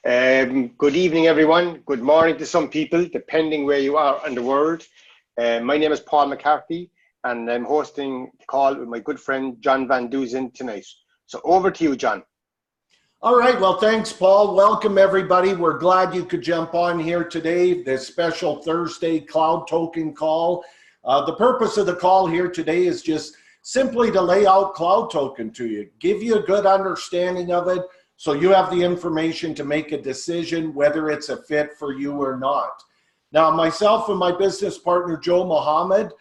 Good evening, everyone. Good morning to some people, depending where you are in the world. My name is Paul McCarthy, and I'm hosting the call with my good friend, John Van Duzen, tonight. So over to you, John. All right. Well, thanks, Paul. Welcome, everybody. We're glad you could jump on here today, this special Thursday cloud token call. The purpose of the call here today is just simply to lay out cloud token to you, give you a good understanding of it, so you have the information to make a decision whether it's a fit for you or not. Now, myself and my business partner, Joe Mohammed,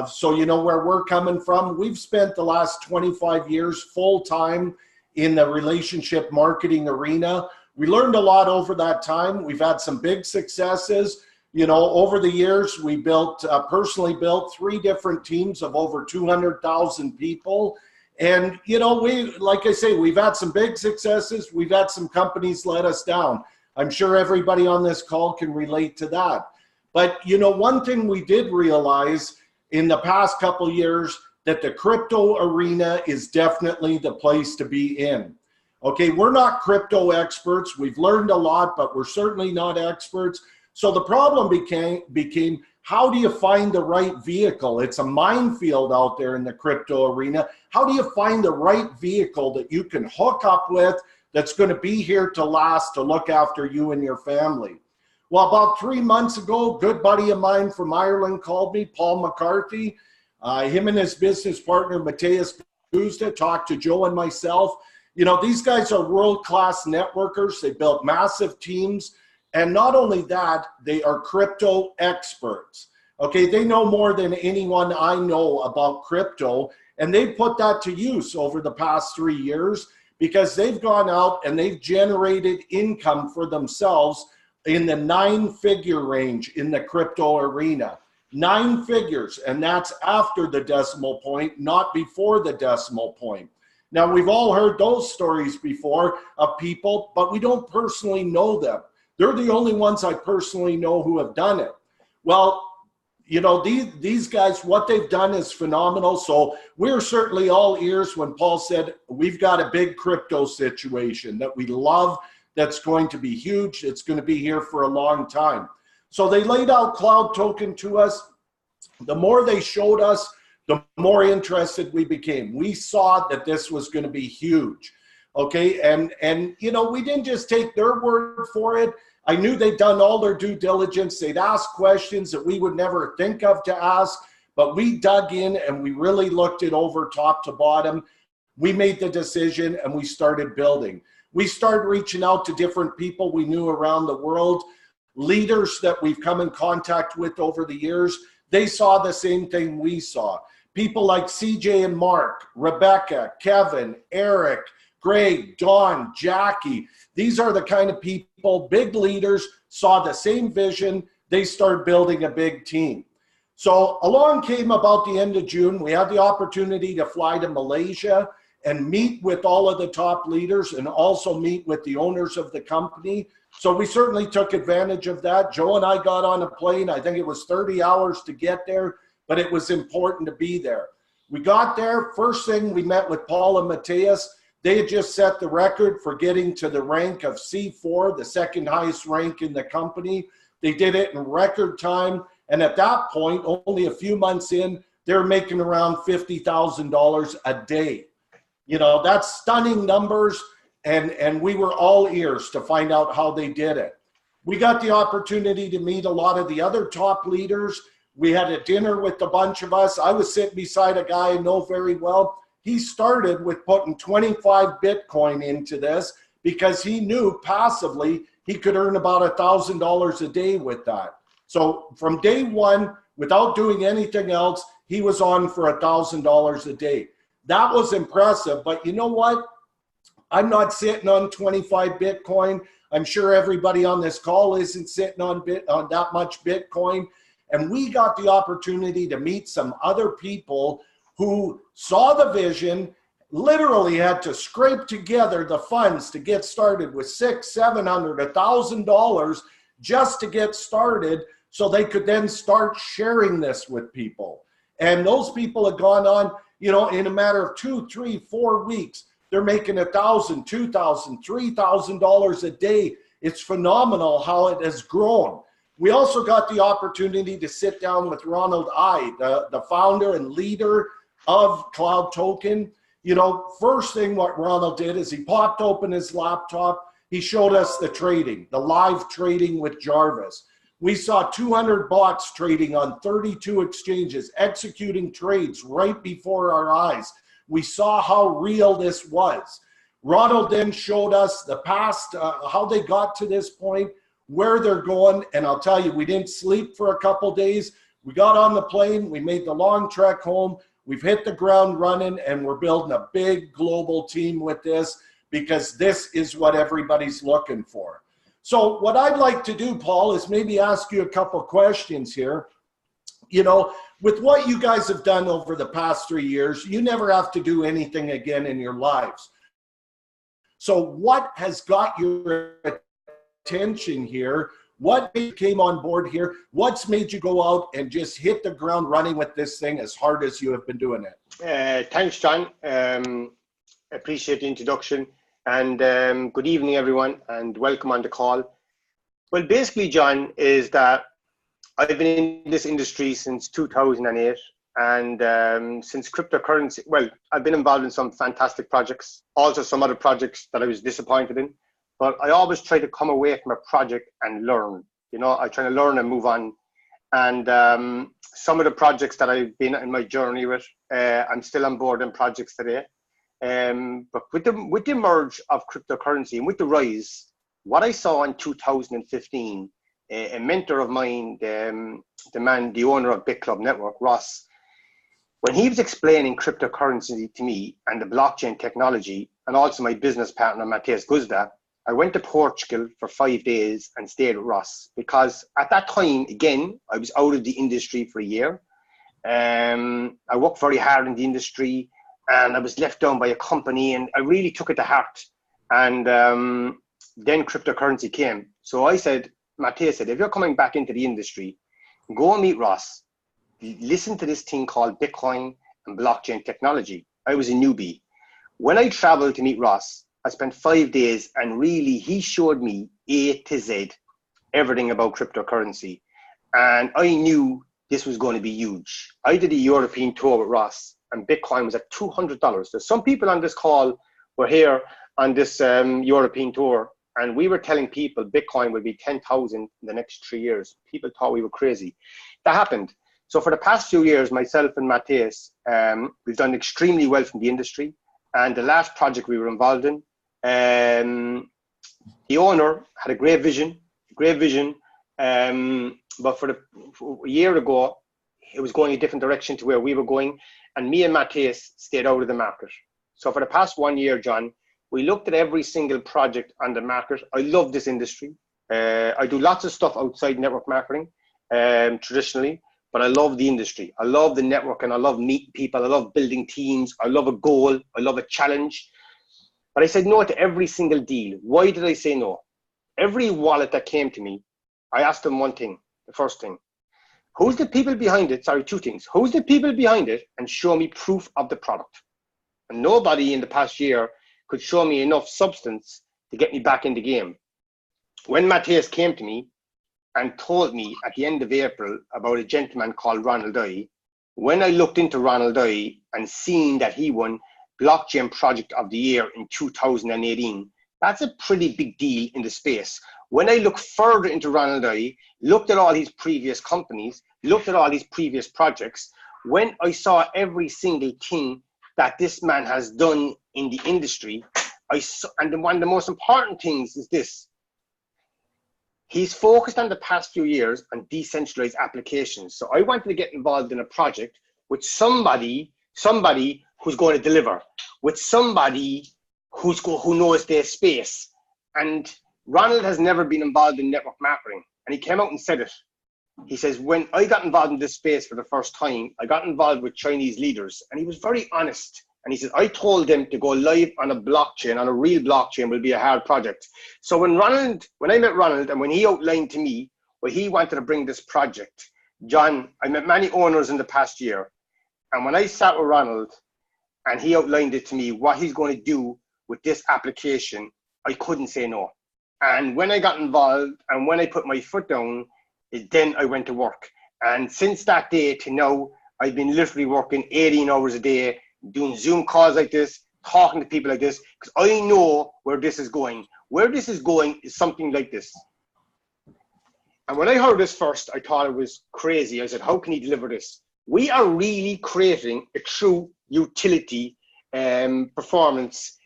so you know where we're coming from. We've spent the last 25 years full-time in the relationship marketing arena. We learned a lot over that time. We've had some big successes. You know, over the years, we personally built 3 different teams of over 200,000 people. And, you know, like I say, we've had some big successes. We've had some companies let us down. I'm sure everybody on this call can relate to that. But, you know, one thing we did realize in the past couple years, that the crypto arena is definitely the place to be in. Okay, we're not crypto experts. We've learned a lot, but we're certainly not experts. So the problem became how do you find the right vehicle? It's a minefield out there in the crypto arena. How do you find the right vehicle that you can hook up with that's going to be here to last, to look after you and your family? Well, about 3 months ago, a good buddy of mine from Ireland called me, Paul McCarthy. Him and his business partner, Matthias Guzda, talked to Joe and myself. You know, these guys are world-class networkers. They built massive teams. And not only that, they are crypto experts. Okay, they know more than anyone I know about crypto, and they put that to use over the past 3 years because they've gone out and they've generated income for themselves in the 9-figure range in the crypto arena. 9 figures, and that's after the decimal point, not before the decimal point. Now, we've all heard those stories before of people, but we don't personally know them. They're the only ones I personally know who have done it. Well, you know, these guys, what they've done is phenomenal. So we're certainly all ears when Paul said, we've got a big crypto situation that we love, that's going to be huge. It's going to be here for a long time. So they laid out cloud token to us. The more they showed us, the more interested we became. We saw that this was going to be huge. Okay, and you know, we didn't just take their word for it. I knew they'd done all their due diligence. They'd asked questions that we would never think of to ask, but we dug in and we really looked it over top to bottom. We made the decision and we started building. We started reaching out to different people we knew around the world, leaders that we've come in contact with over the years. They saw the same thing we saw. People like CJ and Mark, Rebecca, Kevin, Eric, Greg, Don, Jackie. These are the kind of people, big leaders, saw the same vision. They started building a big team. So along came about the end of June. We had the opportunity to fly to Malaysia and meet with all of the top leaders and also meet with the owners of the company. So we certainly took advantage of that. Joe and I got on a plane. I think it was 30 hours to get there, but it was important to be there. We got there. First thing, we met with Paul and Matthias. They had just set the record for getting to the rank of C4, the second highest rank in the company. They did it in record time. And at that point, only a few months in, they're making around $50,000 a day. You know, that's stunning numbers. And we were all ears to find out how they did it. We got the opportunity to meet a lot of the other top leaders. We had a dinner with a bunch of us. I was sitting beside a guy I know very well. He started with putting 25 Bitcoin into this because he knew passively he could earn about $1,000 a day with that. So from day one, without doing anything else, he was on for $1,000 a day. That was impressive, but you know what? I'm not sitting on 25 Bitcoin. I'm sure everybody on this call isn't sitting on that much Bitcoin. And we got the opportunity to meet some other people who saw the vision, literally had to scrape together the funds to get started with $600, $700, $1,000 just to get started so they could then start sharing this with people. And those people have gone on, you know, in a matter of 2, 3, 4 weeks, they're making $1,000, $2,000, $3,000 a day It's phenomenal how it has grown. We also got the opportunity to sit down with Ronald I, the founder and leader of Cloud Token. You know, first thing what Ronald did is he popped open his laptop. He showed us the trading, the live trading with Jarvis. We saw 200 bots trading on 32 exchanges, executing trades right before our eyes. We saw how real this was. Ronald then showed us the past, how they got to this point, where they're going. And I'll tell you, we didn't sleep for a couple days. We got on the plane. We made the long trek home. We've hit the ground running, and we're building a big global team with this because this is what everybody's looking for. So what I'd like to do, Paul, is maybe ask you a couple questions here. You know, with what you guys have done over the past 3 years, you never have to do anything again in your lives. So what has got your attention here? What came on board here? What's made you go out and just hit the ground running with this thing as hard as you have been doing it? Thanks, John. Appreciate the introduction. And good evening, everyone, and welcome on the call. Well, basically, John, is that I've been in this industry since 2008. And since cryptocurrency, well, I've been involved in some fantastic projects, also some other projects that I was disappointed in. But I always try to come away from a project and learn. You know, I try to learn and move on. And some of the projects that I've been in my journey with, I'm still on board in projects today. But with the merge of cryptocurrency and with the rise, what I saw in 2015, a mentor of mine, the owner of Big Club Network, Ross, when he was explaining cryptocurrency to me and the blockchain technology, and also my business partner, Matthias Guzda, I went to Portugal for 5 days and stayed with Ross because at that time, again, I was out of the industry for a year. I worked very hard in the industry and I was left down by a company and I really took it to heart. And then cryptocurrency came. So I said, Matthias said, if you're coming back into the industry, go and meet Ross. Listen to this thing called Bitcoin and blockchain technology. I was a newbie. When I traveled to meet Ross, I spent 5 days and really he showed me A to Z, everything about cryptocurrency. And I knew this was going to be huge. I did a European tour with Ross and Bitcoin was at $200. So some people on this call were here on this European tour and we were telling people Bitcoin would be 10,000 in the next 3 years. People thought we were crazy. That happened. So for the past few years, myself and Matthias, we've done extremely well from the industry. And the last project we were involved in, the owner had a great vision. But for a year ago, it was going a different direction to where we were going. And me and Matthias stayed out of the market. So for the past 1 year, John, we looked at every single project on the market. I love this industry. I do lots of stuff outside network marketing, traditionally. But I love the industry. I love the network and I love meeting people. I love building teams. I love a goal. I love a challenge. But I said no to every single deal. Why did I say no? Every wallet that came to me, I asked them one thing, the first thing. Who's the people behind it? Sorry, two things. Who's the people behind it? And show me proof of the product. And nobody in the past year could show me enough substance to get me back in the game. When Matthias came to me, and told me at the end of April about a gentleman called Ronald I. When I looked into Ronald I and seen that he won Blockchain Project of the Year in 2018, that's a pretty big deal in the space. When I looked further into Ronald I, looked at all his previous companies, looked at all his previous projects, when I saw every single thing that this man has done in the industry, I saw, and one of the most important things is this. He's focused on the past few years on decentralized applications. So I wanted to get involved in a project with somebody who's going to deliver, with somebody who knows their space. And Ronald has never been involved in network marketing. And he came out and said it. He says, when I got involved in this space for the first time, I got involved with Chinese leaders. And he was very honest. And he says, I told them to go live on a blockchain, on a real blockchain will be a hard project. So when I met Ronald and when he outlined to me where he wanted to bring this project, John, I met many owners in the past year. And when I sat with Ronald and he outlined it to me, what he's going to do with this application, I couldn't say no. And when I got involved and when I put my foot down, then I went to work. And since that day to now, I've been literally working 18 hours a day, doing Zoom calls like this, talking to people like this, because I know where this is going. Where this is going is something like this. And when I heard this first, I thought it was crazy. I said, how can he deliver this? We are really creating a true utility performance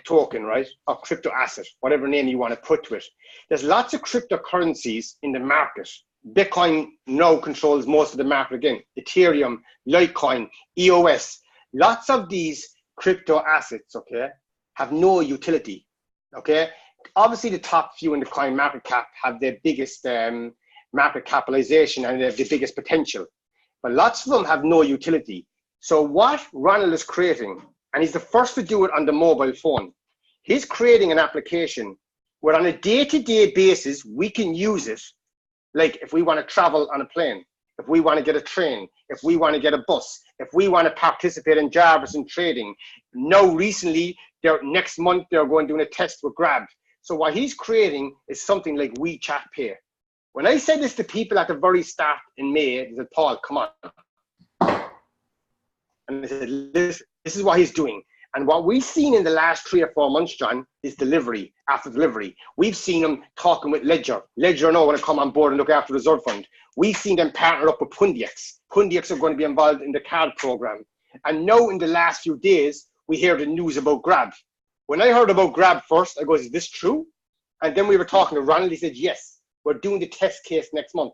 token, right? Or crypto asset, whatever name you want to put to it. There's lots of cryptocurrencies in the market. Bitcoin now controls most of the market again. Ethereum, Litecoin, EOS. Lots of these crypto assets, okay, have no utility, okay? Obviously, the top few in the coin market cap have their biggest market capitalization and they have the biggest potential. But lots of them have no utility. So what Ronald is creating, and he's the first to do it on the mobile phone, he's creating an application where on a day-to-day basis, we can use it. Like if we want to travel on a plane, if we want to get a train, if we want to get a bus, if we want to participate in Jarvis and trading. Now recently, next month, they're going doing a test with Grab. So what he's creating is something like WeChat Pay. When I said this to people at the very start in May, they said, Paul, come on. And I said, this is what he's doing. And what we've seen in the last 3 or 4 months, John, is delivery after delivery. We've seen them talking with Ledger. Ledger now want to come on board and look after the reserve fund. We've seen them partner up with Pundex. Pundex are going to be involved in the card program. And now in the last few days, we hear the news about Grab. When I heard about Grab first, I go, is this true? And then we were talking to Ronald. He said, yes, we're doing the test case next month.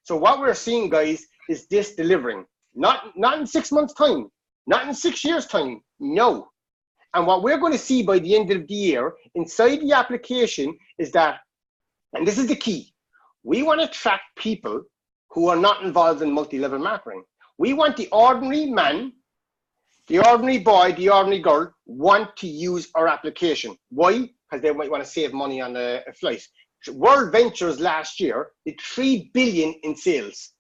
So what we're seeing, guys, is this delivering. Not in 6 months' time, not in 6 years' time, no. And what we're going to see by the end of the year inside the application is that, and this is the key, we want to attract people who are not involved in multi-level marketing. We want the ordinary man, the ordinary boy, the ordinary girl want to use our application. Why? Because they might want to save money on a flight. World Ventures last year did $3 billion in sales.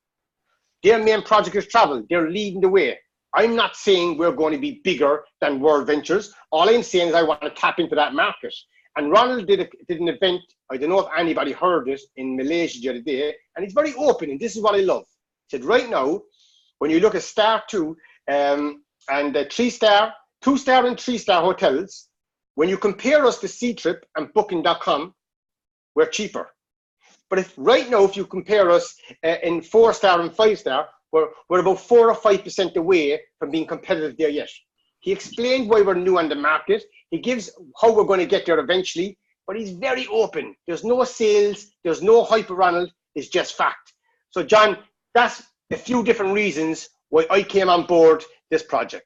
Their main project is travel. They're leading the way. I'm not saying we're going to be bigger than World Ventures. All I'm saying is I want to tap into that market. And Ronald did an event, I don't know if anybody heard this, in Malaysia the other day, and he's very open, and this is what I love. He said, right now, when you look at Star 2 and 3-star, 2-star and 3-star hotels, when you compare us to C-Trip and Booking.com, we're cheaper. But if right now, if you compare us in 4-star and 5-star, we're about 4 or 5% away from being competitive there yet. He explained why we're new on the market. He gives how we're going to get there eventually, but he's very open. There's no sales, there's no hype around it, it's just fact. So John, that's a few different reasons why I came on board this project.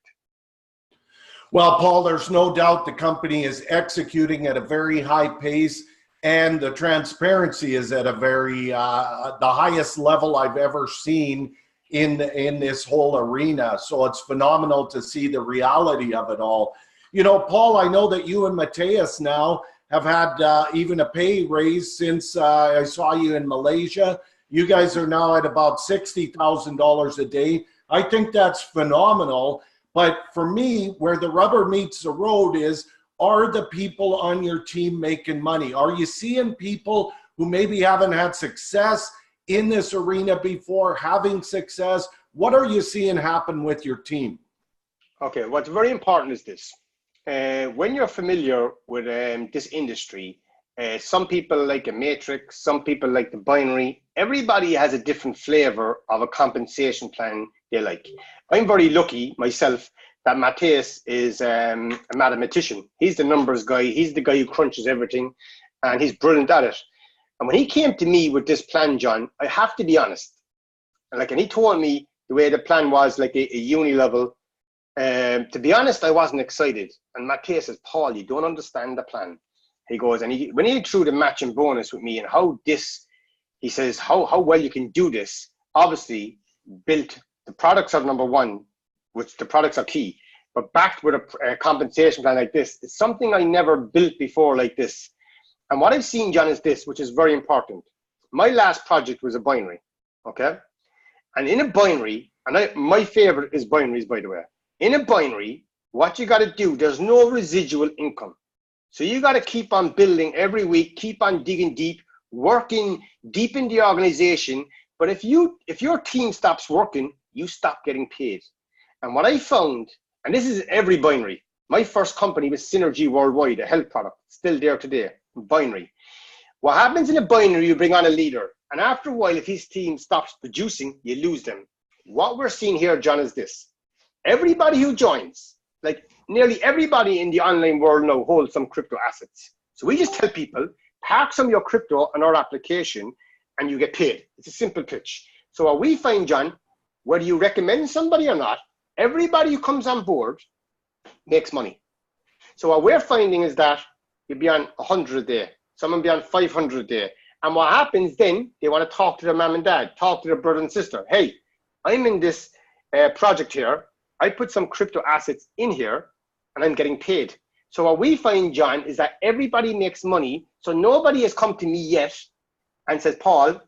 Well, Paul, there's no doubt the company is executing at a very high pace, and the transparency is at a very, the highest level I've ever seen in this whole arena. So it's phenomenal to see the reality of it all. You know, Paul, I know that you and Mateus now have had even a pay raise since I saw you in Malaysia. You guys are now at about $60,000 a day. I think that's phenomenal. But for me, where the rubber meets the road is, are the people on your team making money? Are you seeing people who maybe haven't had success in this arena before having success? What are you seeing happen with your team? Okay, what's very important is this. When you're familiar with this industry, some people like a matrix, some people like the binary. Everybody has a different flavor of a compensation plan they like. I'm very lucky myself that Mateus is a mathematician. He's the numbers guy. He's the guy who crunches everything, and he's brilliant at it. And when he came to me with this plan, John, I have to be honest. And he told me the way the plan was, like a uni level. To be honest, I wasn't excited. And Mateus says, Paul, you don't understand the plan. He goes, and when he threw the matching bonus with me and he says, how well you can do this, obviously built, the products are number one, which the products are key, but backed with a compensation plan like this, it's something I never built before like this. And what I've seen, John, is this, which is very important. My last project was a binary, okay? And in a binary, and my favorite is binaries, by the way. In a binary, what you got to do, there's no residual income. So you got to keep on building every week, keep on digging deep, working deep in the organization. But if your team stops working, you stop getting paid. And what I found, and this is every binary. My first company was Synergy Worldwide, a health product, still there today, binary. What happens in a binary, you bring on a leader. And after a while, if his team stops producing, you lose them. What we're seeing here, John, is this. Everybody who joins, like nearly everybody in the online world now holds some crypto assets. So we just tell people, park some of your crypto on our application and you get paid. It's a simple pitch. So what we find, John, whether you recommend somebody or not, everybody who comes on board makes money. So what we're finding is that you'll be on 100 a day, someone be on 500 a day. And what happens then, they want to talk to their mom and dad, talk to their brother and sister. Hey, I'm in this project here. I put some crypto assets in here and I'm getting paid. So what we find, John, is that everybody makes money. So nobody has come to me yet and says, Paul,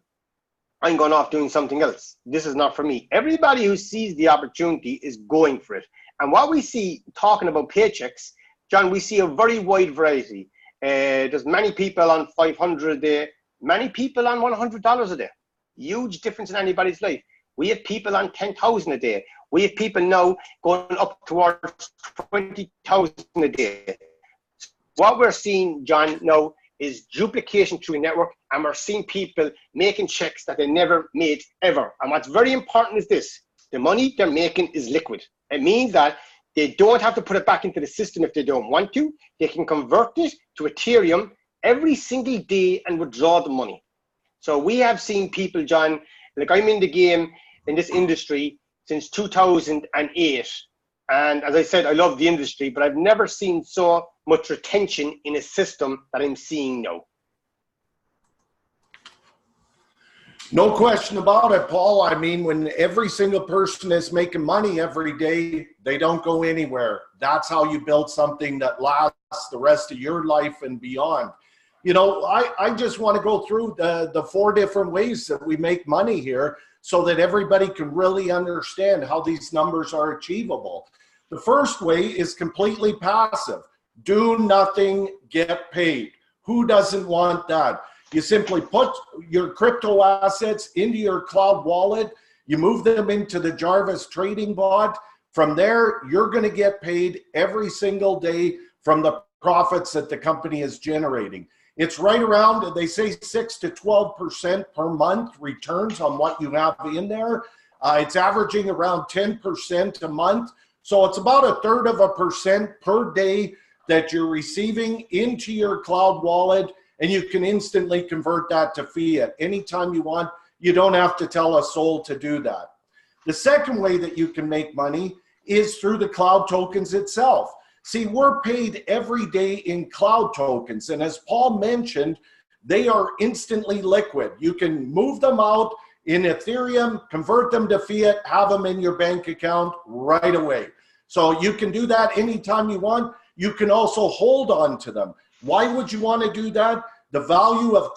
I'm going off doing something else. This is not for me. Everybody who sees the opportunity is going for it. And what we see talking about paychecks, John, we see a very wide variety. There's many people on 500 a day, many people on $100 a day. Huge difference in anybody's life. We have people on 10,000 a day. We have people now going up towards 20,000 a day. What we're seeing, John, now is duplication through a network, and we're seeing people making checks that they never made ever. And what's very important is this: the money they're making is liquid. It means that they don't have to put it back into the system if they don't want to. They can convert it to Ethereum every single day and withdraw the money. So we have seen people, John, like I'm in the game, in this industry since 2008. And as I said, I love the industry, but I've never seen so much retention in a system that I'm seeing now. No question about it, Paul. I mean, when every single person is making money every day, they don't go anywhere. That's how you build something that lasts the rest of your life and beyond. You know, I just want to go through the 4 different ways that we make money here so that everybody can really understand how these numbers are achievable. The first way is completely passive. Do nothing, get paid. Who doesn't want that? You simply put your crypto assets into your cloud wallet. You move them into the Jarvis trading bot. From there, you're going to get paid every single day from the profits that the company is generating. It's right around, they say 6 to 12% per month returns on what you have in there. It's averaging around 10% a month. So it's about 1/3% per day that you're receiving into your cloud wallet, and you can instantly convert that to fiat anytime you want. You don't have to tell a soul to do that. The second way that you can make money is through the cloud tokens itself. See, we're paid every day in cloud tokens. And as Paul mentioned, they are instantly liquid. You can move them out in Ethereum, convert them to fiat, have them in your bank account right away. So you can do that anytime you want. You can also hold on to them. Why would you want to do that? The value of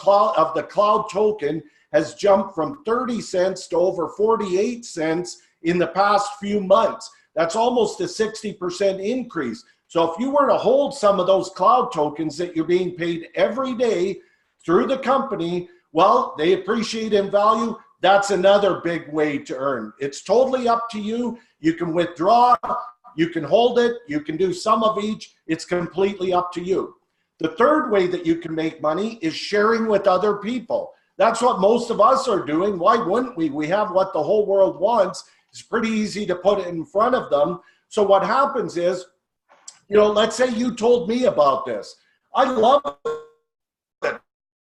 the cloud token has jumped from 30 cents to over 48 cents in the past few months. That's almost a 60% increase. So if you were to hold some of those cloud tokens that you're being paid every day through the company, well, they appreciate in value. That's another big way to earn. It's totally up to you. You can withdraw, you can hold it, you can do some of each. It's completely up to you. The third way that you can make money is sharing with other people. That's what most of us are doing. Why wouldn't we? We have what the whole world wants. It's pretty easy to put it in front of them. So what happens is, you know, let's say you told me about this. I love it.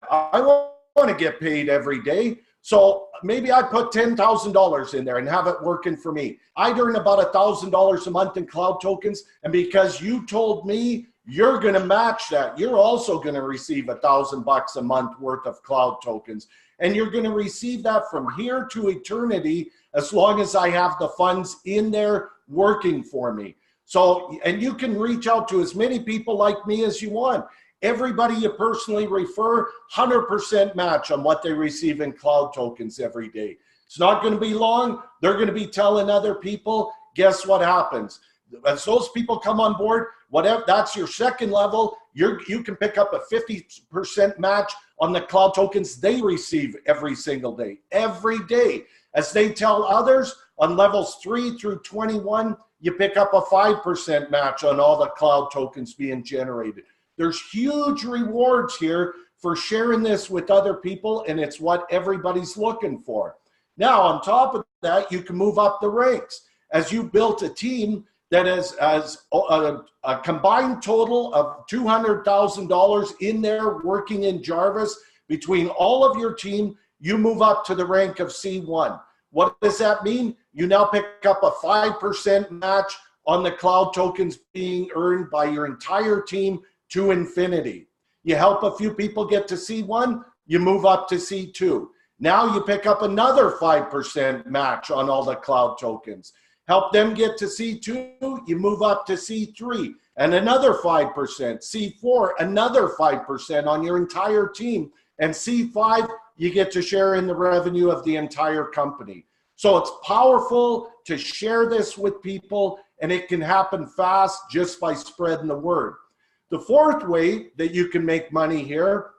I want to get paid every day. So maybe I put $10,000 in there and have it working for me. I'd earn about $1,000 a month in cloud tokens. And because you told me you're going to match that, you're also going to receive $1,000 a month worth of cloud tokens. And you're going to receive that from here to eternity as long as I have the funds in there working for me. So, and you can reach out to as many people like me as you want. Everybody you personally refer, 100% match on what they receive in cloud tokens every day. It's not going to be long. They're going to be telling other people. Guess what happens? As those people come on board, whatever, that's your second level, you can pick up a 50% match on the cloud tokens they receive every single day, every day. As they tell others, on levels 3 through 21, you pick up a 5% match on all the cloud tokens being generated. There's huge rewards here for sharing this with other people, and it's what everybody's looking for. Now, on top of that, you can move up the ranks. As you built a team that has a combined total of $200,000 in there working in Jarvis, between all of your team, you move up to the rank of C1. What does that mean? You now pick up a 5% match on the cloud tokens being earned by your entire team to infinity. You help a few people get to C1, you move up to C2. Now you pick up another 5% match on all the cloud tokens. Help them get to C2, you move up to C3, and another 5%. C4, another 5% on your entire team. And C5, you get to share in the revenue of the entire company. So it's powerful to share this with people, and it can happen fast just by spreading the word. The fourth way that you can make money here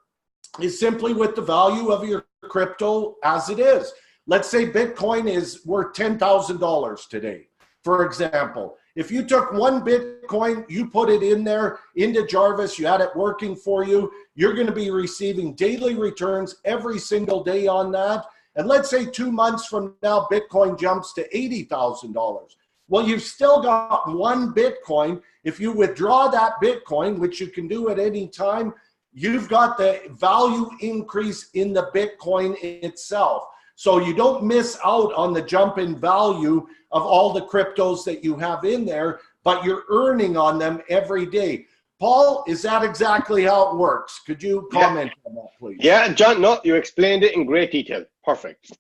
is simply with the value of your crypto as it is. Let's say Bitcoin is worth $10,000 today, for example. If you took one Bitcoin, you put it in there into Jarvis, you had it working for you, you're going to be receiving daily returns every single day on that. And let's say 2 months from now, Bitcoin jumps to $80,000. Well, you've still got one Bitcoin. If you withdraw that Bitcoin, which you can do at any time, you've got the value increase in the Bitcoin itself. So you don't miss out on the jump in value of all the cryptos that you have in there, but you're earning on them every day. Paul, is that exactly how it works? Could you comment on that, please? Yeah, John, no, you explained it in great detail. Perfect.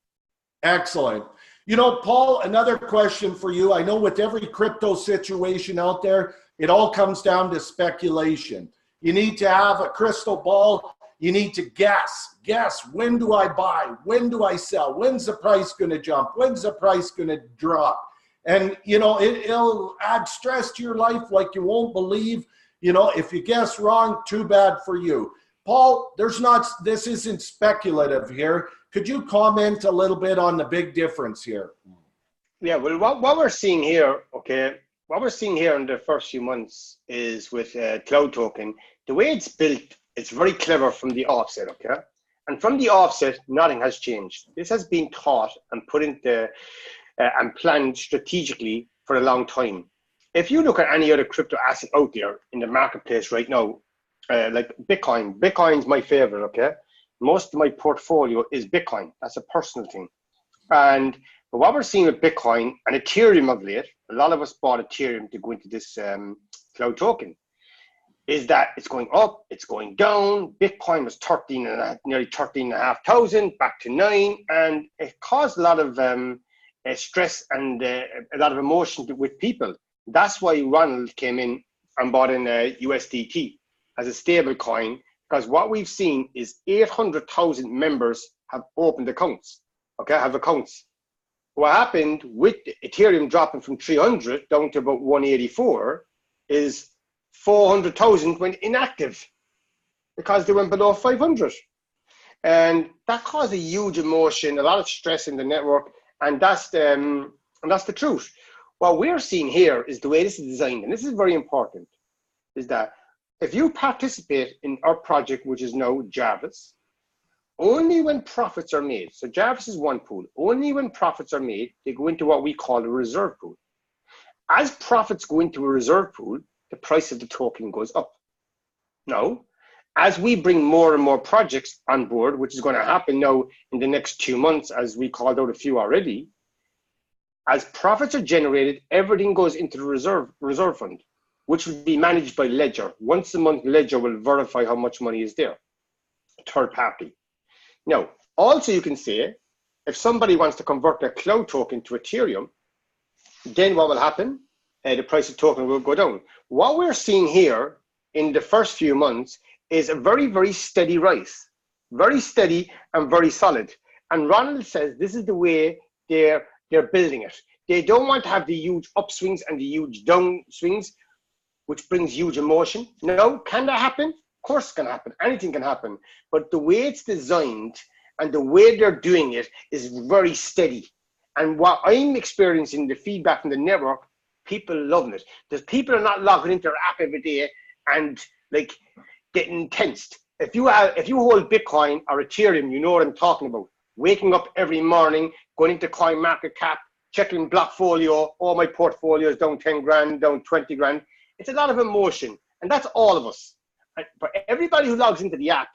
Excellent. You know, Paul, another question for you. I know with every crypto situation out there, it all comes down to speculation. You need to have a crystal ball. You need to guess, when do I buy? When do I sell? When's the price going to jump? When's the price going to drop? And, you know, it'll add stress to your life like you won't believe. You know, if you guess wrong, too bad for you. Paul, this isn't speculative here. Could you comment a little bit on the big difference here? Yeah, well, what we're seeing here, okay, what we're seeing here in the first few months is with Cloud Token, the way it's built, it's very clever from the offset, okay? And from the offset, nothing has changed. This has been taught and put into and planned strategically for a long time. If you look at any other crypto asset out there in the marketplace right now, like Bitcoin's my favorite, okay? Most of my portfolio is Bitcoin. That's a personal thing. And what we're seeing with Bitcoin and Ethereum of late, a lot of us bought Ethereum to go into this Cloud Token, is that it's going up, it's going down. Bitcoin was nearly 13,500, back to 9, and it caused a lot of stress and a lot of emotion with people. That's why Ronald came in and bought in USDT as a stable coin, because what we've seen is 800,000 members have opened accounts, okay, have accounts. What happened with Ethereum dropping from 300 down to about 184 is 400,000 went inactive because they went below 500. And that caused a huge emotion, a lot of stress in the network, and that's the truth. What we're seeing here is the way this is designed, and this is very important, is that if you participate in our project, which is now Jarvis, only when profits are made, so Jarvis is one pool, only when profits are made, they go into what we call a reserve pool. As profits go into a reserve pool, the price of the token goes up. Now, as we bring more and more projects on board, which is going to happen now in the next 2 months, as we called out a few already, as profits are generated, everything goes into the reserve fund, which will be managed by Ledger. Once a month, Ledger will verify how much money is there, third party. Now, also you can say, if somebody wants to convert their cloud token to Ethereum, then what will happen? The price of token will go down. What we're seeing here in the first few months is a very, very steady rise, very steady and very solid. And Ronald says this is the way they're building it. They don't want to have the huge upswings and the huge downswings, which brings huge emotion. No, can that happen? Of course it can happen. Anything can happen. But the way it's designed and the way they're doing it is very steady. And what I'm experiencing, the feedback from the network, people loving it. There's people are not logging into their app every day and like getting tensed. If you hold Bitcoin or Ethereum, you know what I'm talking about. Waking up every morning, going into coin market cap, checking Blockfolio, all my portfolio is down 10 grand, down 20 grand. It's a lot of emotion, and that's all of us. And for everybody who logs into the app,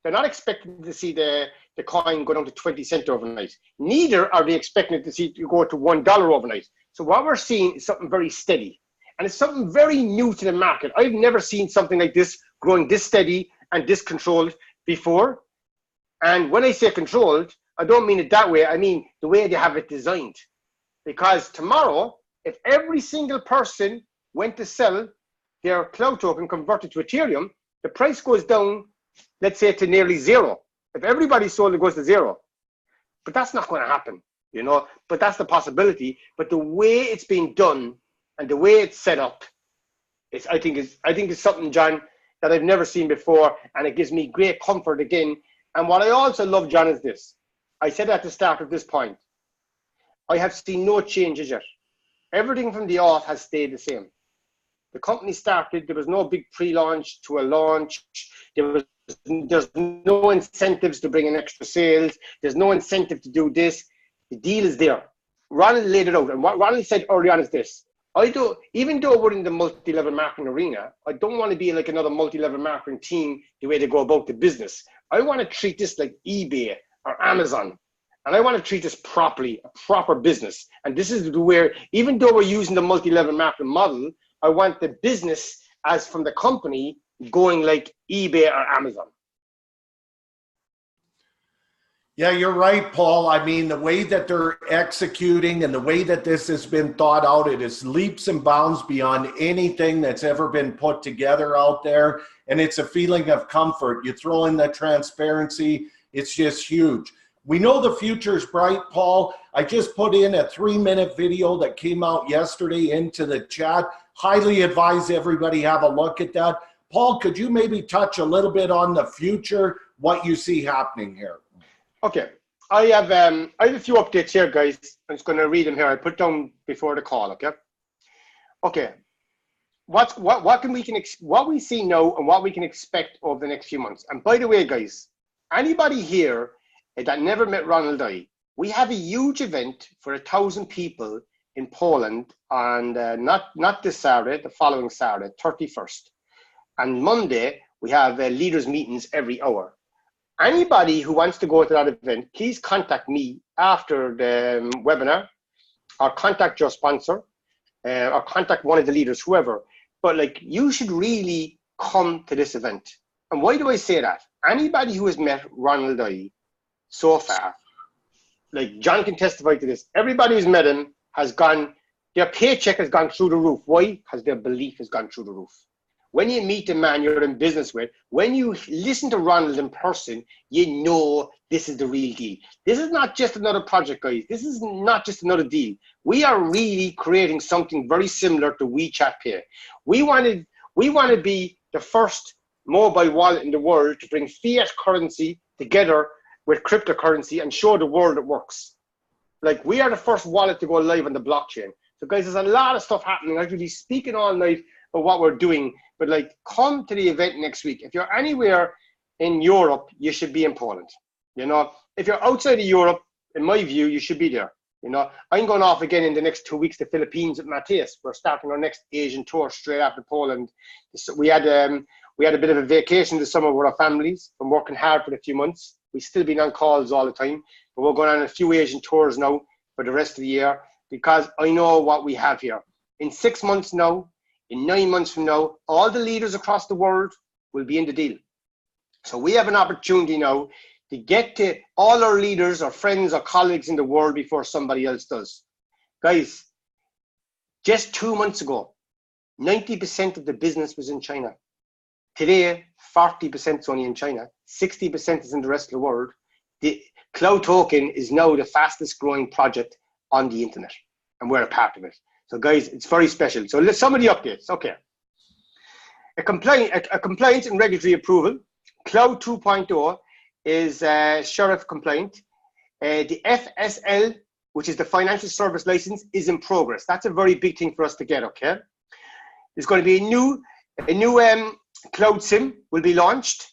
they're not expecting to see the coin go down to 20 cents overnight. Neither are they expecting to see it go to $1 overnight. So what we're seeing is something very steady, and it's something very new to the market. I've never seen something like this growing this steady and this controlled before. And when I say controlled, I don't mean it that way. I mean the way they have it designed. Because tomorrow, if every single person went to sell their cloud token converted to Ethereum, the price goes down, let's say, to nearly zero. If everybody sold, it goes to zero. But that's not going to happen, you know. But that's the possibility. But the way it's being done and the way it's set up, I think it's something, John, that I've never seen before, and it gives me great comfort again. And what I also love, John, is this. I said at the start of this point, I have seen no changes yet. Everything from the off has stayed the same. The company started, there was no big pre-launch to a launch. There's no incentives to bring in extra sales. There's no incentive to do this. The deal is there. Ronald laid it out. And what Ronald said early on is this. Even though we're in the multi-level marketing arena, I don't want to be like another multi-level marketing team the way they go about the business. I want to treat this like eBay or Amazon. And I want to treat this properly, a proper business. And this is where, even though we're using the multi-level marketing model, I want the business as from the company going like eBay or Amazon. Yeah, you're right, Paul. I mean, the way that they're executing and the way that this has been thought out, it is leaps and bounds beyond anything that's ever been put together out there. And it's a feeling of comfort. You throw in the transparency, it's just huge. We know the future is bright, Paul. I just put in a 3-minute video that came out yesterday into the chat. Highly advise everybody have a look at that. Paul, could you maybe touch a little bit on the future, what you see happening here? Okay, I have a few updates here, guys. I'm just going to read them here. I put down before the call. Okay. What we see now and what we can expect over the next few months. And by the way, guys, anybody here that never met Ronald I, we have a huge event for 1,000 people in Poland on not this Saturday, the following Saturday, 31st. And Monday, we have leaders meetings every hour. Anybody who wants to go to that event, please contact me after the webinar, or contact your sponsor, or contact one of the leaders, whoever. But like, you should really come to this event. And why do I say that? Anybody who has met Ronald I so far, like John can testify to this, everybody who's met him has gone, their paycheck has gone through the roof. Why? Because their belief has gone through the roof. When you meet the man you're in business with, when you listen to Ronald in person, you know this is the real deal. This is not just another project, guys. This is not just another deal. We are really creating something very similar to WeChat Pay. We want to be the first mobile wallet in the world to bring fiat currency together with cryptocurrency and show the world it works. Like, we are the first wallet to go live on the blockchain. So guys, there's a lot of stuff happening. I could be speaking all night about what we're doing, but like, come to the event next week. If you're anywhere in Europe, you should be in Poland. You know, if you're outside of Europe, in my view, you should be there. You know, I'm going off again in the next 2 weeks to Philippines with Matthias. We're starting our next Asian tour straight after Poland. So we had a bit of a vacation this summer with our families. Been working hard for a few months. We've still been on calls all the time, but we're going on a few Asian tours now for the rest of the year, because I know what we have here. In 6 months now, in 9 months from now, all the leaders across the world will be in the deal. So we have an opportunity now to get to all our leaders, our friends, our colleagues in the world before somebody else does. Guys, just 2 months ago, 90% of the business was in China. Today, 40% is only in China, 60% is in the rest of the world. The cloud token is now the fastest growing project on the internet. and we're a part of it. So guys, it's very special. So let's some of the updates. Okay. A compliance and regulatory approval. Cloud 2.0 is Sheriff compliant. The FSL, which is the Financial Service License, is in progress. That's a very big thing for us to get, okay? There's going to be a new cloud SIM will be launched.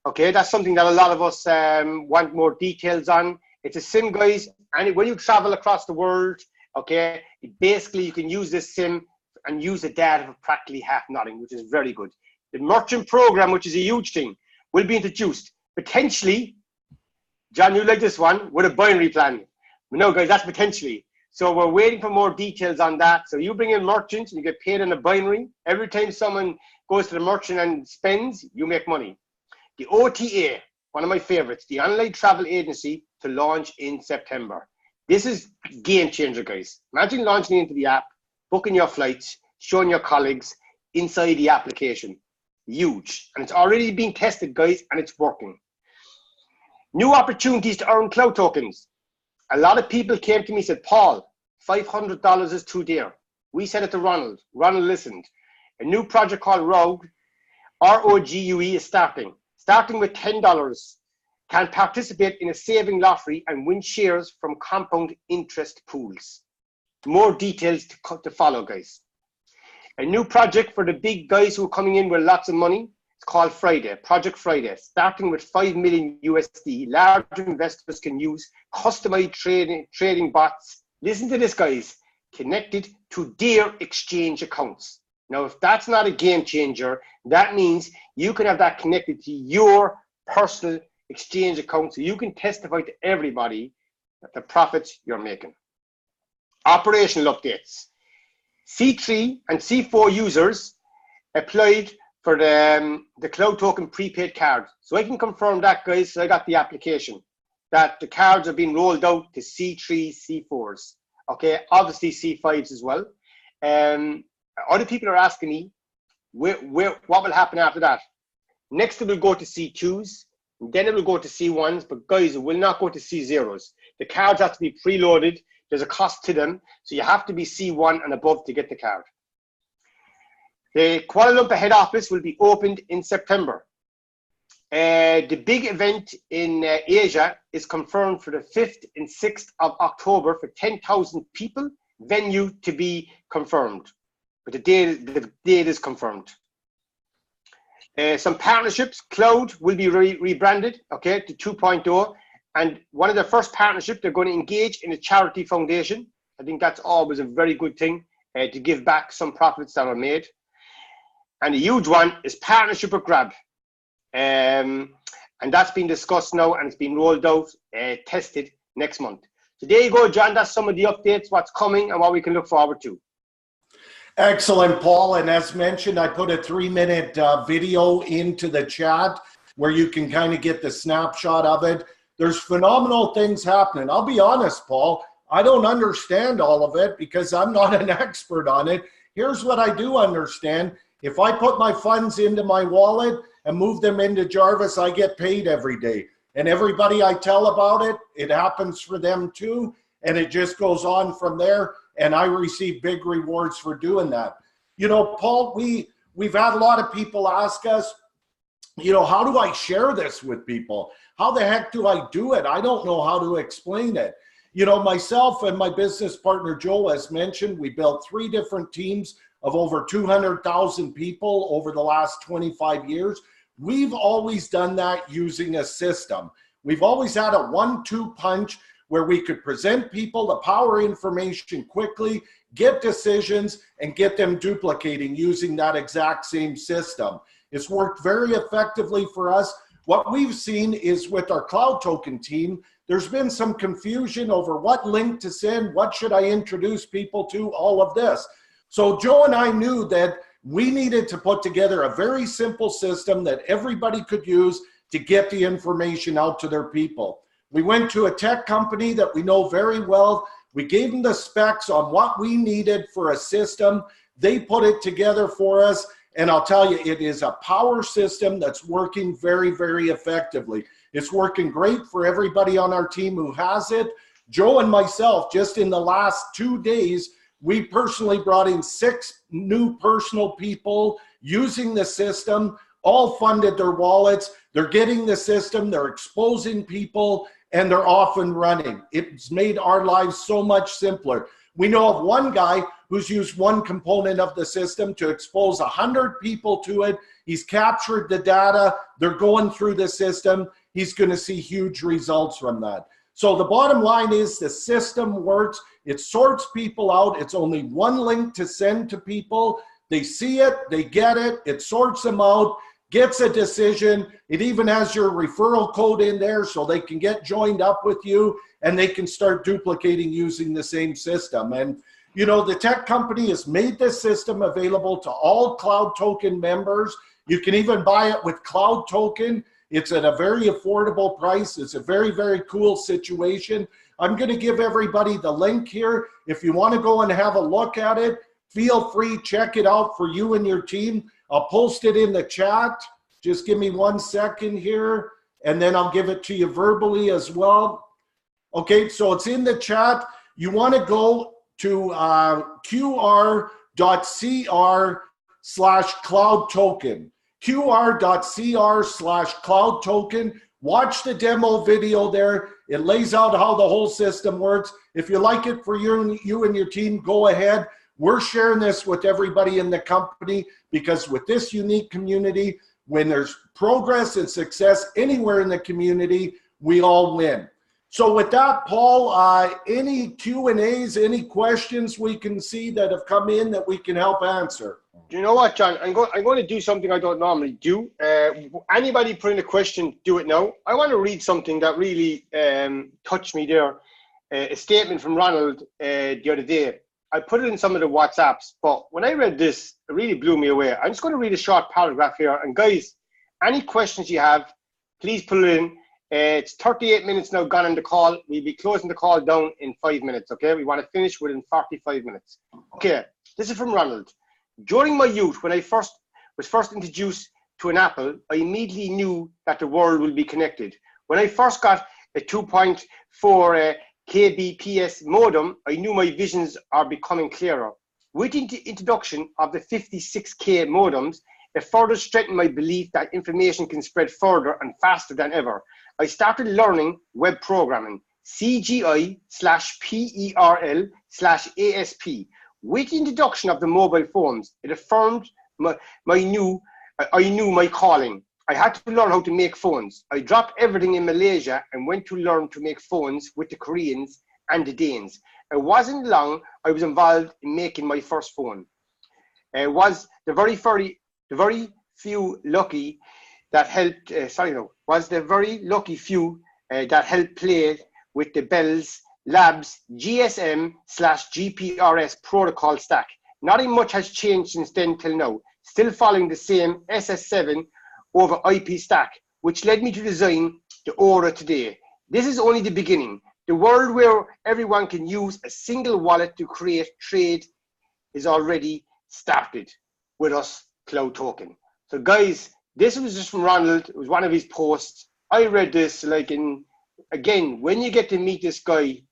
Okay, that's something that a lot of us want more details on. It's a SIM, guys, and when you travel across the world, okay, basically you can use this SIM and use the data for practically half nothing, which is very good. The merchant program, which is a huge thing, will be introduced. Potentially, John, you like this one, with a binary plan. No, guys, that's potentially. So we're waiting for more details on that. So you bring in merchants and you get paid in a binary. Every time someone goes to the merchant and spends, you make money. The OTA, one of my favorites, the online travel agency, to launch in September. This is game changer, guys. Imagine launching into the app, booking your flights, showing your colleagues inside the application. Huge. And it's already being tested, guys, and it's working. New opportunities to earn cloud tokens. A lot of people came to me and said, Paul, $500 is too dear. We said it to Ronald. Ronald listened. A new project called Rogue, R-O-G-U-E, is starting with $10. Can participate in a saving lottery and win shares from compound interest pools. More details to follow, guys. A new project for the big guys who are coming in with lots of money. It's called Friday, Project Friday, starting with 5 million USD. Large investors can use customized trading bots. Listen to this, guys, connected to their exchange accounts. Now, if that's not a game changer, that means you can have that connected to your personal exchange account, so you can testify to everybody that the profits you're making. Operational updates. C3 and C4 users applied for the cloud token prepaid card. So I can confirm that, guys. So I got the application that the cards are being rolled out to C3, C4s. Okay, obviously C5s as well. Other people are asking me, what will happen after that? Next it will go to C2s, then it will go to C1s, but guys, it will not go to C0s. The cards have to be preloaded. There's a cost to them, so you have to be C1 and above to get the card. The Kuala Lumpur head office will be opened in September. The big event in Asia is confirmed for the 5th and 6th of October for 10,000 people. Venue to be confirmed, but the date is confirmed. Some partnerships. Cloud will be rebranded, okay, to 2.0. And one of the first partnerships, they're going to engage in a charity foundation. I think that's always a very good thing, to give back some profits that are made. And a huge one is partnership with Grab. And that's been discussed now and it's been rolled out, tested next month. So there you go, John. That's some of the updates, what's coming and what we can look forward to. Excellent, Paul. And as mentioned, I put a 3-minute video into the chat where you can kind of get the snapshot of it. There's phenomenal things happening. I'll be honest, Paul, I don't understand all of it because I'm not an expert on it. Here's what I do understand. If I put my funds into my wallet and move them into Jarvis, I get paid every day. And everybody I tell about it, it happens for them too. And it just goes on from there. And I receive big rewards for doing that. You know, Paul, we've had a lot of people ask us, you know, how do I share this with people? How the heck do I do it? I don't know how to explain it. You know, myself and my business partner, Joe, as mentioned, we built 3 different teams of over 200,000 people over the last 25 years. We've always done that using a system. We've always had a 1-2 punch where we could present people the power information quickly, get decisions, and get them duplicating using that exact same system. It's worked very effectively for us. What we've seen is with our cloud token team, there's been some confusion over what link to send, what should I introduce people to, all of this. So Joe and I knew that we needed to put together a very simple system that everybody could use to get the information out to their people. We went to a tech company that we know very well. We gave them the specs on what we needed for a system. They put it together for us. And I'll tell you, it is a power system that's working very, very effectively. It's working great for everybody on our team who has it. Joe and myself, just in the last 2 days, We personally brought in 6 new personal people using the system, all funded their wallets. They're getting the system, they're exposing people, and they're off and running. It's made our lives so much simpler. We know of one guy who's used one component of the system to expose 100 people to it. He's captured the data. They're going through the system. He's going to see huge results from that. So the bottom line is the system works. It sorts people out. It's only one link to send to people. They see it, they get it, it sorts them out, gets a decision. It even has your referral code in there so they can get joined up with you and they can start duplicating using the same system. And you know, the tech company has made this system available to all Cloud Token members. You can even buy it with Cloud Token. It's at a very affordable price. It's a very, very cool situation. I'm going to give everybody the link here. If you want to go and have a look at it, feel free, check it out for you and your team. I'll post it in the chat. Just give me 1 second here, and then I'll give it to you verbally as well. Okay, so it's in the chat. You want to go to qr.cr/cloud token. qr.cr/cloud token. Watch the demo video there. It lays out how the whole system works. If you like it for you and your team, go ahead. We're sharing this with everybody in the company because with this unique community, when there's progress and success anywhere in the community, we all win. So with that, Paul, any Q&As, any questions we can see that have come in that we can help answer? You know what, John? I'm going to do something I don't normally do. Anybody put in a question, do it now. I want to read something that really touched me there. A statement from Ronald the other day. I put it in some of the WhatsApps, but when I read this, it really blew me away. I'm just going to read a short paragraph here. And guys, any questions you have, please put it in. It's 38 minutes now gone on the call. We'll be closing the call down in 5 minutes, okay? We want to finish within 45 minutes. Okay, this is from Ronald. During my youth, when I was first introduced to an Apple, I immediately knew that the world will be connected. When I first got a 2.4 kbps modem, I knew my visions are becoming clearer. With the introduction of the 56K modems, it further strengthened my belief that information can spread further and faster than ever. I started learning web programming, CGI/PERL/ASP. With the introduction of the mobile phones, it affirmed I knew my calling. I had to learn how to make phones. I dropped everything in Malaysia and went to learn to make phones with the Koreans and the Danes. It wasn't long I was involved in making my first phone. It was the very few lucky that helped. Was the very lucky few that helped play with the Bell's Labs GSM/GPRS protocol stack. Nothing much has changed since then till now. Still following the same SS7 over IP stack, which led me to design the Aura today. This is only the beginning. The world where everyone can use a single wallet to create trade is already started with us, Cloud Token. So guys, this was just from Ronald. It was one of his posts. I read this again, when you get to meet this guy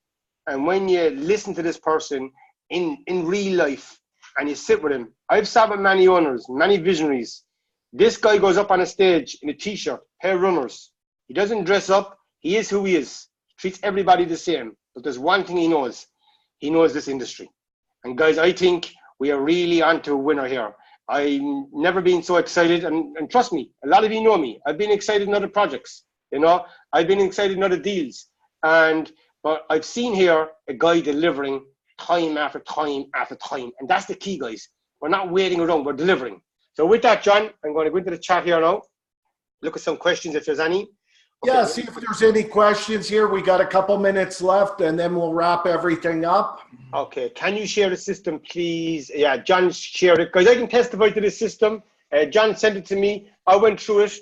and when you listen to this person in real life and you sit with him, I've sat with many owners, many visionaries. This guy goes up on a stage in a t-shirt, pair of runners. He doesn't dress up. He is who he is. He treats everybody the same. But there's one thing he knows. He knows this industry. And guys, I think we are really onto a winner here. I've never been so excited. And trust me, a lot of you know me. I've been excited in other projects. You know, I've been excited in other deals. But I've seen here a guy delivering time after time after time. And that's the key, guys. We're not waiting around. We're delivering. So with that, John, I'm going to go into the chat here now. Look at some questions if there's any. Okay. Yeah, see if there's any questions here. We got a couple minutes left and then we'll wrap everything up. Okay, can you share the system, please? Yeah, John shared it. Guys, I can testify to this system. John sent it to me. I went through it.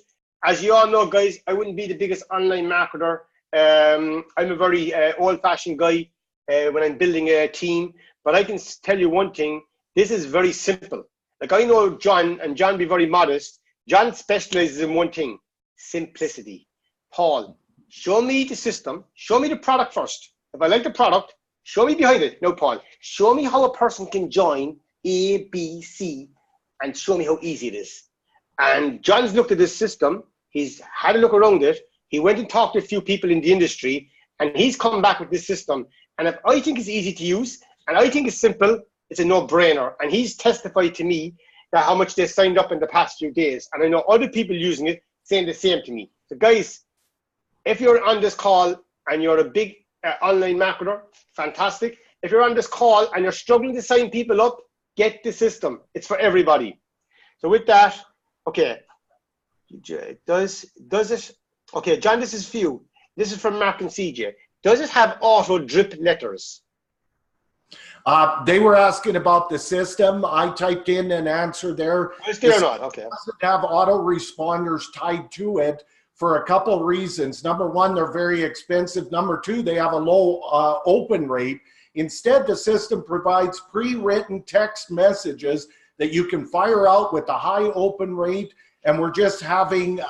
As you all know, guys, I wouldn't be the biggest online marketer. I'm a very old-fashioned guy when I'm building a team. But I can tell you one thing. This is very simple. Like I know John, and John be very modest. John specializes in one thing, simplicity. Paul, show me the system, show me the product first. If I like the product, Show me behind it. No, Paul. Show me how a person can join A, B, C, and show me how easy it is. And John's looked at this system. He's had a look around it. He went and talked to a few people in the industry, and he's come back with this system. And if I think it's easy to use, and I think it's simple, it's a no-brainer. And he's testified to me that how much they signed up in the past few days. And I know other people using it saying the same to me. So guys, if you're on this call and you're a big online marketer, fantastic. If you're on this call and you're struggling to sign people up, get the system. It's for everybody. So with that, okay. Does it, okay, John, this is for you. This is from Mark and CJ. Does it have auto drip letters? They were asking about the system. I typed in an answer there. Is there or not? Okay. It doesn't have autoresponders tied to it for a couple reasons. Number one, they're very expensive. Number two, they have a low open rate. Instead, the system provides pre-written text messages that you can fire out with a high open rate. And we're just having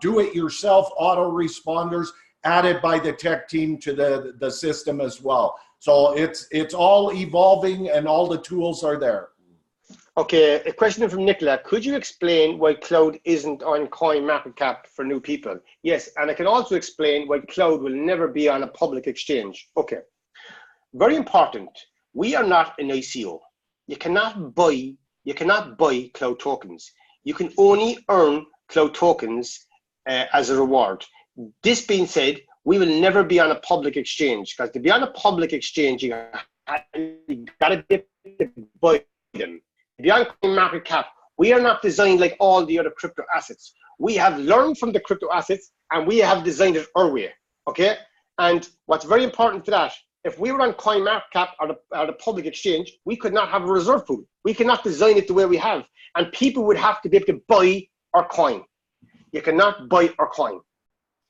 do-it-yourself autoresponders added by the tech team to the system as well. So it's all evolving and all the tools are there. Okay, a question from Nicola. Could you explain why cloud isn't on CoinMarketCap for new people? Yes, and I can also explain why cloud will never be on a public exchange. Okay, very important. We are not an ICO. You cannot buy cloud tokens. You can only earn cloud tokens as a reward. This being said, we will never be on a public exchange, because to be on a public exchange, you got to buy them. To be on CoinMarketCap, we are not designed like all the other crypto assets. We have learned from the crypto assets and we have designed it our way, okay? And what's very important to that, if we were on CoinMarketCap or the public exchange, we could not have a reserve pool. We cannot design it the way we have. And people would have to be able to buy our coin. You cannot buy our coin.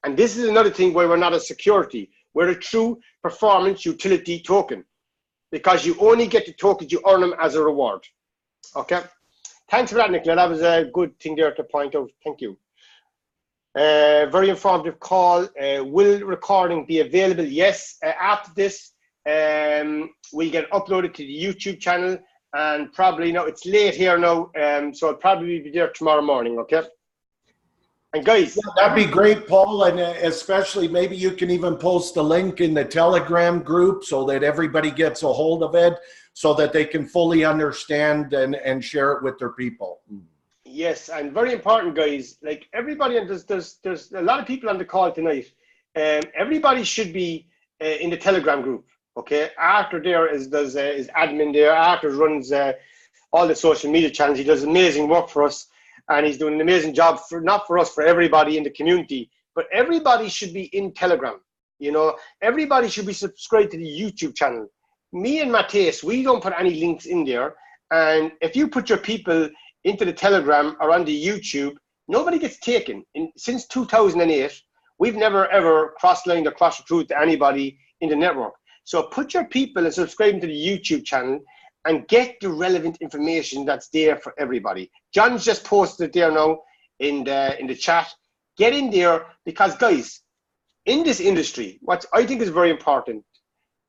And this is another thing why we're not a security. We're a true performance utility token, because you only get the tokens, you earn them as a reward. Okay. Thanks for that, Nicola. That was a good thing there to point out. Thank you. Very informative call. Will recording be available? Yes. After this, we'll get uploaded to the YouTube channel, and probably, no, it's late here now, so it'll probably be there tomorrow morning. Okay. And guys, yeah, that'd be great, Paul, and especially maybe you can even post the link in the Telegram group so that everybody gets a hold of it, so that they can fully understand and share it with their people. Yes, and very important, guys. Like everybody, and there's a lot of people on the call tonight. Everybody should be in the Telegram group. Okay, Arthur there is admin there. Arthur runs all the social media channels. He does amazing work for us. And he's doing an amazing job, not for us, for everybody in the community. But everybody should be in Telegram. You know, everybody should be subscribed to the YouTube channel. Me and Matthias, we don't put any links in there. And if you put your people into the Telegram or on the YouTube, nobody gets taken. Since 2008, we've never ever cross-lined or cross-recruited to anybody in the network. So put your people and subscribe them to the YouTube channel and get the relevant information that's there for everybody. John's just posted it there now in the chat. Get in there, because guys, in this industry, what I think is very important,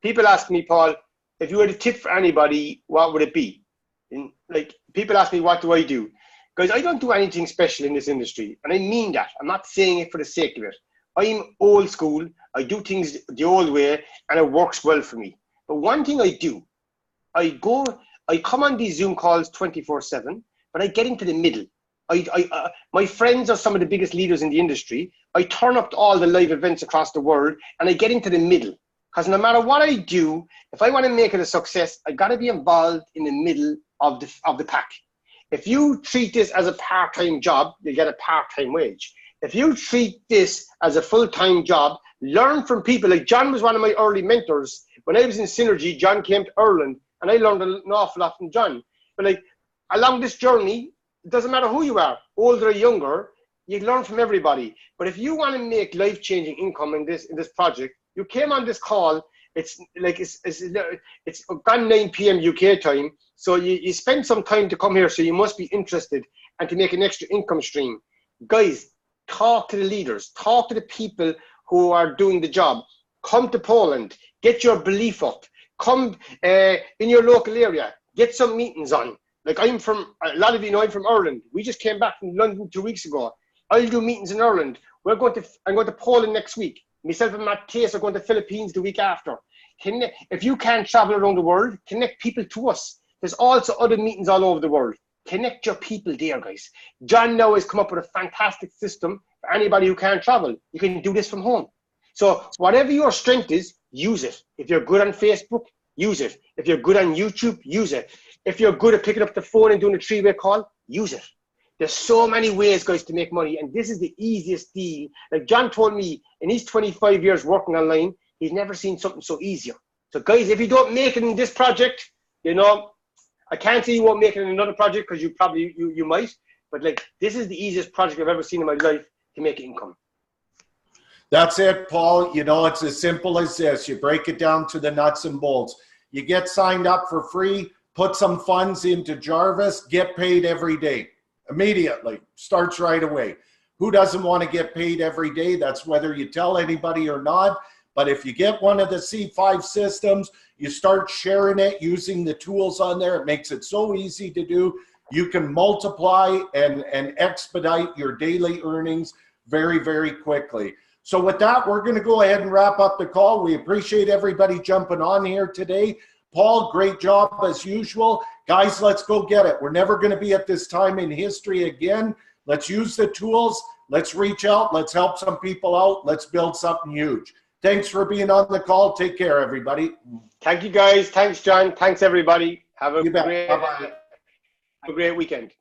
people ask me, Paul, if you had a tip for anybody, what would it be? And like, people ask me, what do I do? Guys, I don't do anything special in this industry, and I mean that. I'm not saying it for the sake of it. I'm old school. I do things the old way, and it works well for me. But one thing I do, I come on these Zoom calls 24/7, but I get into the middle. My friends are some of the biggest leaders in the industry. I turn up to all the live events across the world, and I get into the middle. Because no matter what I do, if I want to make it a success, I got to be involved in the middle of the pack. If you treat this as a part-time job, you get a part-time wage. If you treat this as a full-time job, learn from people. Like John was one of my early mentors. When I was in Synergy, John came to Ireland, and I learned an awful lot from John. But like, along this journey, it doesn't matter who you are, older or younger, you learn from everybody. But if you want to make life-changing income in this project, you came on this call, it's gone 9 p.m. UK time, so you spend some time to come here, so you must be interested and to make an extra income stream. Guys, talk to the leaders, talk to the people who are doing the job. Come to Poland, get your belief up. Come in your local area, get some meetings on. Like a lot of you know I'm from Ireland. We just came back from London 2 weeks ago. I'll do meetings in Ireland. I'm going to Poland next week. Myself and Matt Case are going to the Philippines the week after. If you can't travel around the world, connect people to us. There's also other meetings all over the world. Connect your people there, guys. John now has come up with a fantastic system for anybody who can't travel. You can do this from home. So whatever your strength is, use it. If you're good on Facebook, use it. If you're good on YouTube, use it. If you're good at picking up the phone and doing a three-way call, use it. There's so many ways, guys, to make money, and this is the easiest deal. Like John told me, in his 25 years working online, he's never seen something so easier. So, guys, if you don't make it in this project, you know, I can't say you won't make it in another project because you might, but like this is the easiest project I've ever seen in my life to make income. That's it, Paul. You know, it's as simple as this. You break it down to the nuts and bolts. You get signed up for free, put some funds into Jarvis, get paid every day. Immediately, starts right away. Who doesn't want to get paid every day? That's whether you tell anybody or not. But if you get one of the C5 systems, you start sharing it, using the tools on there. It makes it so easy to do. You can multiply and expedite your daily earnings very, very quickly. So with that, we're going to go ahead and wrap up the call. We appreciate everybody jumping on here today. Paul, great job as usual. Guys, let's go get it. We're never going to be at this time in history again. Let's use the tools. Let's reach out. Let's help some people out. Let's build something huge. Thanks for being on the call. Take care, everybody. Thank you, guys. Thanks, John. Thanks, everybody. Have a You bet. Bye-bye. great weekend.